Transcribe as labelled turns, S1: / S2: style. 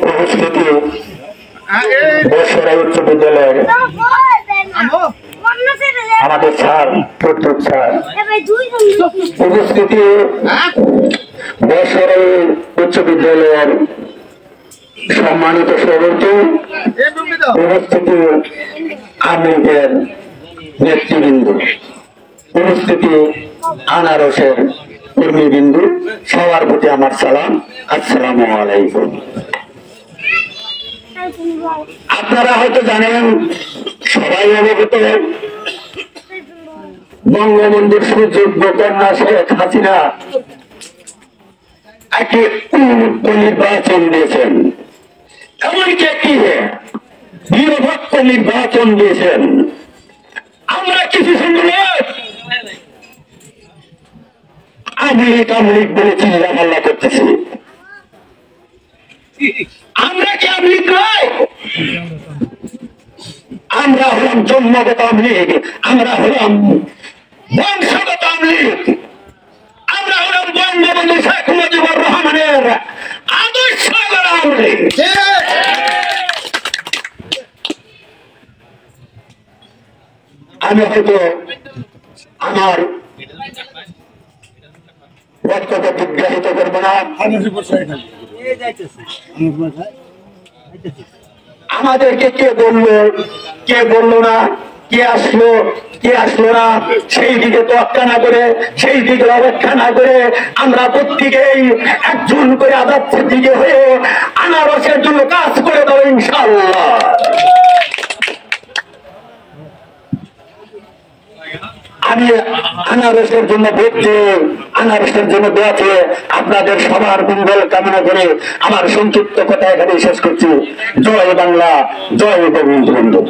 S1: উপস্থিতি বেসরকারি উচ্চ বিদ্যালয়ের আমাদের স্যার প্রত্যেক স্যার উপস্থিতি বেসরকারি উচ্চ বিদ্যালয়ের সম্মানিত সভাপতি উপস্থিতি আমিরের নেতৃবৃন্দ উপস্থিতি আনারসের কর্মীবৃন্দু সবার প্রতি আমার সালাম। আসসালামু আলাইকুম। আপনারা হয়তো জানেন, সবাই অবগত, বঙ্গবন্ধুর সুযোগ্য কন্যা শেখ হাসিনা একটি নির্বাচন দিয়েছেন, এমনকি একটি নিরপেক্ষ নির্বাচন দিয়েছেন। আমরা কিছু শুনলে আমলিক বলে চিন্তা ভাবনা করতেছি। আমরা কি আমলিক নয়? আমরা হলাম জন্মগত আমলিক, আমরা হলাম বংশগত আমলিক, আমরা হলাম বঙ্গবন্ধু শেখ মুজিবুর রহমানের আদর্শ আমলিক। আমি হয়তো আমার বক্তব্য বিগ্রহিত করবো না। আমাদেরকে কে বললো, কে বললো না, কে আসলো, কে আসলো না, সেই দিকে তোয়াক্কা না করে, সেই দিকে অপেক্ষা না করে আমরা প্রত্যেকেই একজন করে আদার্থের দিকে হয়ে আনারসের জন্য কাজ করে দেবো ইনশাআল্লাহ। আমি আনারসের জন্য ভোট, আনারসের জন্য দোয়াতে আপনাদের সবার মঙ্গল কামনা করে আমার সংক্ষিপ্ত কথা এখানে শেষ করছি। জয় বাংলা, জয় বঙ্গবন্ধু।